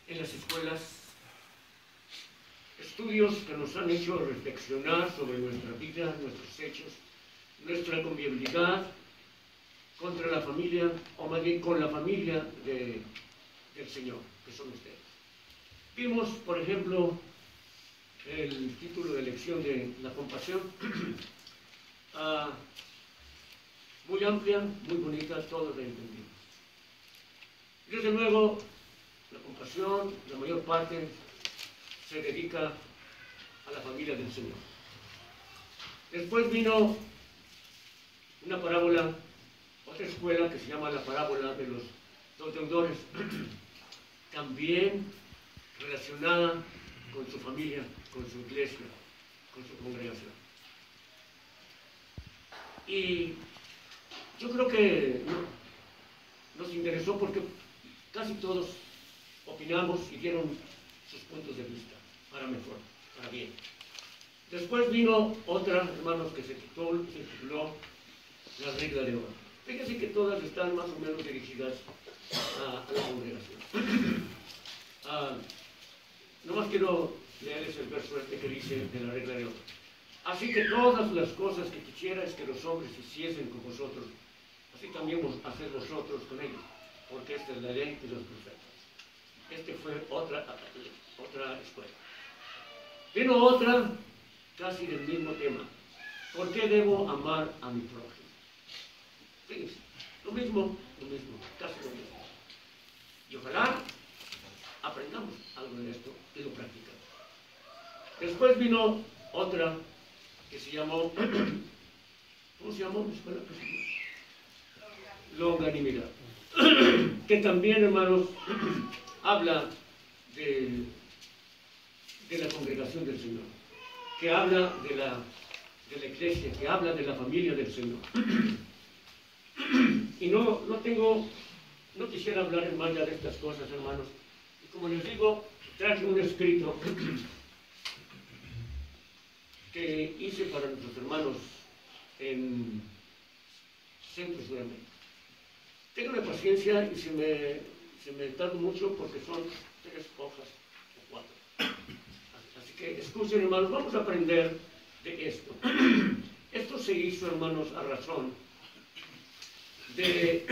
en las escuelas, estudios que nos han hecho reflexionar sobre nuestra vida, nuestros hechos, nuestra convivialidad contra la familia, o más bien con la familia del Señor, que son ustedes. Vimos, por ejemplo, el título de lección de la compasión, muy amplia, muy bonita, todos la entendimos. Desde luego, la compasión, la mayor parte, se dedica a la familia del Señor. Después vino una parábola, otra escuela que se llama la parábola de los dos deudores, también relacionada con su familia, con su iglesia, con su congregación. Y yo creo que nos interesó porque casi todos opinamos y dieron sus puntos de vista, para mejor, para bien. Después vino otra, hermanos, que se tituló La regla de oro. Fíjense que todas están más o menos dirigidas a la congregación. Nomás quiero leerles el verso este que dice de la regla de oro. Así que todas las cosas que quisierais que los hombres hiciesen con vosotros, así también haced vosotros con ellos, porque esta es la ley de los profetas. Este fue otra escuela. Vino otra, casi del mismo tema. ¿Por qué debo amar a mi prójimo? Fíjense, lo mismo, casi lo mismo. Y ojalá aprendamos algo de esto y lo practicamos. Después vino otra que se llamó, ¿cómo se llamó? Longanimidad. Que también, hermanos, habla de la congregación del Señor, que habla de la iglesia, que habla de la familia del Señor. Y no quisiera hablar más ya de estas cosas, hermanos. Y como les digo, traje un escrito que hice para nuestros hermanos en Centro y Sudamérica. Ténganme paciencia y se me tarda mucho porque son 3 hojas o 4. Así que escuchen, hermanos, vamos a aprender de esto. Esto se hizo, hermanos, a razón de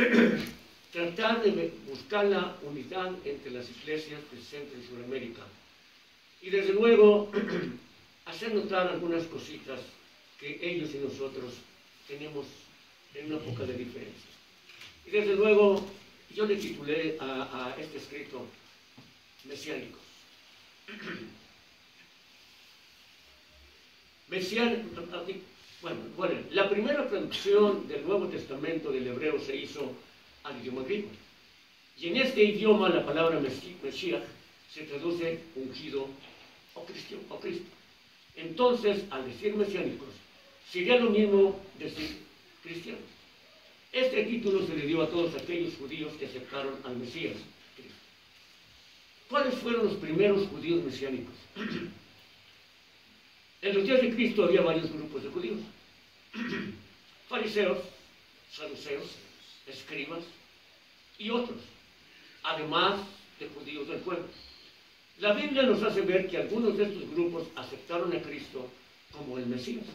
tratar de buscar la unidad entre las iglesias de Centro y Sudamérica. Y desde luego, hacer notar algunas cositas que ellos y nosotros tenemos en una poca de diferencia. Y desde luego, yo le titulé a este escrito Mesiánicos. Bueno, la primera traducción del Nuevo Testamento del hebreo se hizo al idioma griego. Y en este idioma la palabra Mesías se traduce ungido o Cristo. Entonces, al decir mesiánicos, sería lo mismo decir cristianos. Este título se le dio a todos aquellos judíos que aceptaron al Mesías, Cristo. ¿Cuáles fueron los primeros judíos mesiánicos? En los días de Cristo había varios grupos de judíos. Fariseos, saduceos, escribas y otros, además de judíos del pueblo. La Biblia nos hace ver que algunos de estos grupos aceptaron a Cristo como el Mesías.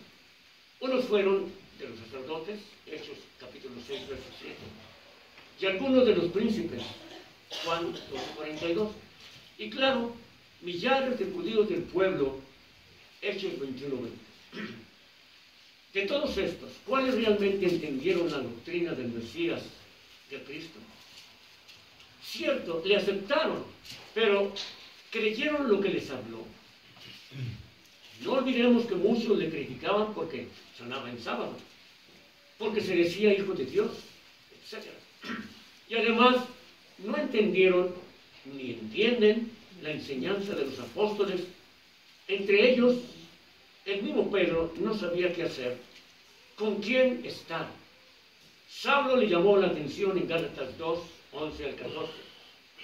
Unos fueron de los sacerdotes, Hechos capítulo 6, verso 7, y algunos de los príncipes, Juan 12:42. Y claro, millares de judíos del pueblo, Hechos 21:20. De todos estos, ¿cuáles realmente entendieron la doctrina del Mesías, de Cristo? Cierto, le aceptaron, pero creyeron lo que les habló. No olvidemos que muchos le criticaban porque sonaba en sábado, porque se decía hijo de Dios, etc. Y además no entendieron ni entienden la enseñanza de los apóstoles. Entre ellos, el mismo Pedro no sabía qué hacer, con quién estar. Saulo le llamó la atención en Gálatas 2, 11 al 14.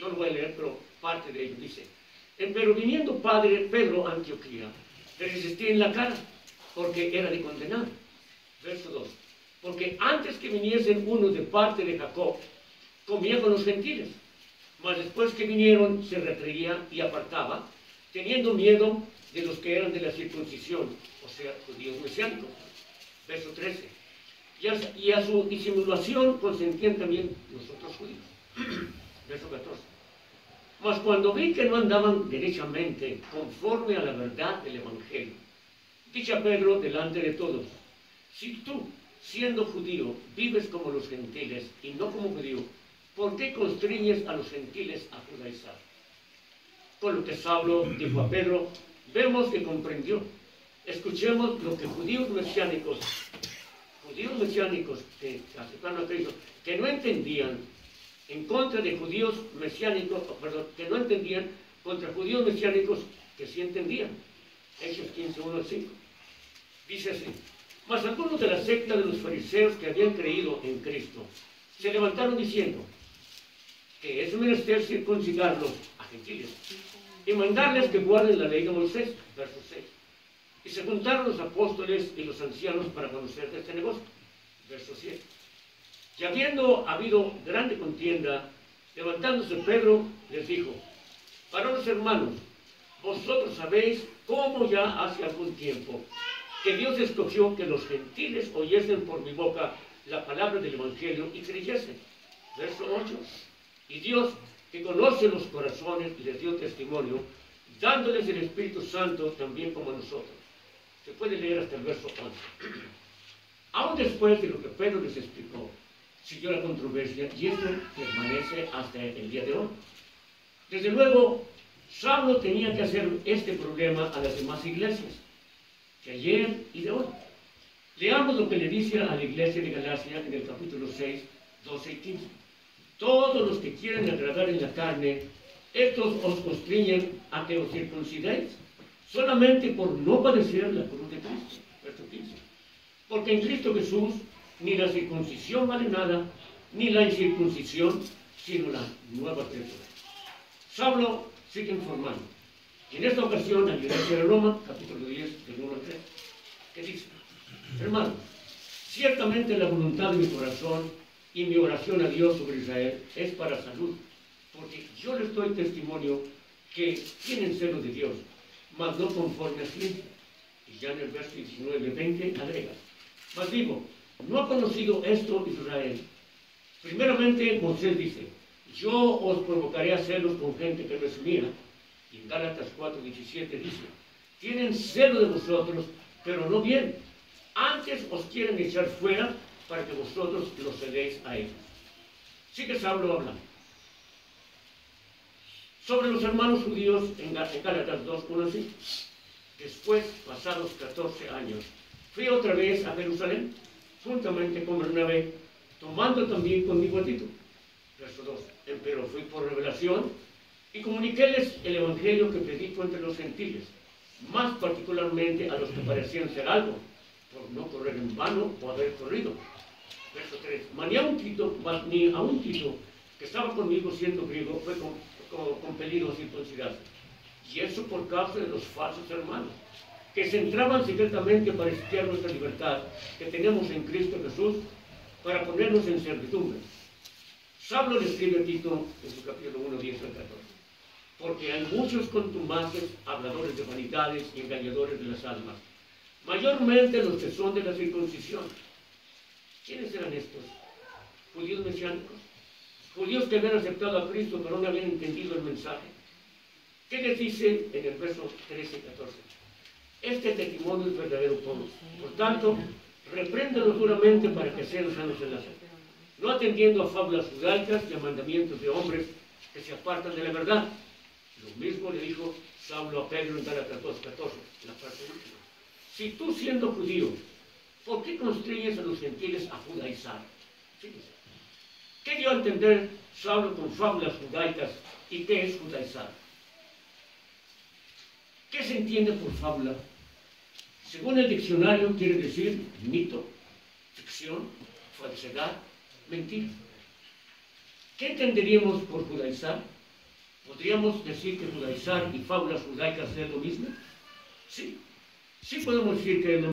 No lo voy a leer, pero parte de ello dice: pero viniendo Pedro a Antioquía, le resistí en la cara, porque era de condenar. Verso 2. Porque antes que viniesen unos de parte de Jacob, comía con los gentiles. mas después que vinieron se retraía y apartaba, teniendo miedo de los que eran de la circuncisión, o sea, judíos mesiánicos. Verso 13. Y a su disimulación consentían también los otros judíos. Verso 14. Mas cuando vi que no andaban derechamente conforme a la verdad del Evangelio, dije a Pedro delante de todos: si tú, siendo judío, vives como los gentiles y no como judío, ¿por qué constriñes a los gentiles a judaizar? Con lo que Saulo dijo a Pedro, vemos que comprendió. Escuchemos lo que judíos mesiánicos que aceptaron a Cristo, que no entendían en contra de judíos mesiánicos, que no entendían contra judíos mesiánicos que sí entendían. Hechos 15, 1 al 5. Dice así: mas algunos de la secta de los fariseos que habían creído en Cristo se levantaron diciendo que es menester circuncidarlos a gentiles y mandarles que guarden la ley de Moisés. Verso 6. Y se juntaron los apóstoles y los ancianos para conocer de este negocio. Verso 7. Y habiendo habido grande contienda, levantándose Pedro, les dijo: varones hermanos, vosotros sabéis cómo ya hace algún tiempo que Dios escogió que los gentiles oyesen por mi boca la palabra del Evangelio y creyesen. Verso 8. Y Dios, que conoce los corazones, les dio testimonio, dándoles el Espíritu Santo también como a nosotros. Se puede leer hasta el verso 11. Aún después de lo que Pedro les explicó, siguió la controversia y esto permanece hasta el día de hoy. Desde luego, Saulo tenía que hacer este problema a las demás iglesias, de ayer y de hoy. Leamos lo que le dice a la iglesia de Galacia en el capítulo 6, 12 y 15. Todos los que quieren agradar en la carne, estos os constriñen a que os circuncidéis, solamente por no padecer la cruz de Cristo. Verso 15. Porque en Cristo Jesús ni la circuncisión vale nada, ni la incircuncisión, sino la nueva criatura. Saulo sigue informando. Y en esta ocasión, a la iglesia de Roma, capítulo 10, del 1 al 3, que dice: hermanos, ciertamente la voluntad de mi corazón y mi oración a Dios sobre Israel es para salud, porque yo les doy testimonio que tienen celo de Dios, mas no conforme a ciencia. Y ya en el verso 19, 20 agrega: mas digo, ¿no ha conocido esto Israel? Primeramente Moisés dice: yo os provocaré a celos con gente que no es mía. Y en Gálatas 4, 17 dice: tienen celo de vosotros, pero no bien. Antes os quieren echar fuera para que vosotros los celéis a ellos. Sigue Saulo hablando sobre los hermanos judíos en Gálatas 2, 1 al 5. Después, pasados 14 años, fui otra vez a Jerusalén, juntamente con Bernabé, tomando también conmigo a Tito. Verso 2. Pero fui por revelación y comuniquéles el evangelio que predico entre los gentiles, más particularmente a los que parecían ser algo, por no correr en vano o haber corrido. Verso 3. Ni a un Tito, que estaba conmigo siendo griego, fue compelido a circuncidarse. Y eso por causa de los falsos hermanos, que se entraban secretamente para espiar nuestra libertad que tenemos en Cristo Jesús, para ponernos en servidumbre. Saulo le escribe a Tito en su capítulo 1, 10 al 14. Porque hay muchos contumaces, habladores de vanidades y engañadores de las almas, mayormente los que son de la circuncisión. ¿Quiénes eran estos? Judíos mesiánicos, judíos que habían aceptado a Cristo pero no habían entendido el mensaje. ¿Qué les dice en el verso 13 y 14? Este testimonio es verdadero todos. Por tanto, repréndanos duramente para que sean sanos en la fe, no atendiendo a fábulas judaicas y a mandamientos de hombres que se apartan de la verdad. Lo mismo le dijo Saulo a Pedro en Gálatas 2, 14, la parte última. Si tú, siendo judío, ¿por qué construyes a los gentiles a judaizar? Fíjense. ¿Qué dio a entender Saulo con fábulas judaicas y qué es judaizar? ¿Qué se entiende por fábula? Según el diccionario, quiere decir mito, ficción, falsedad, mentira. ¿Qué entenderíamos por judaizar? ¿Podríamos decir que judaizar y fábulas judaicas es lo mismo? Sí, sí podemos decir que es lo mismo.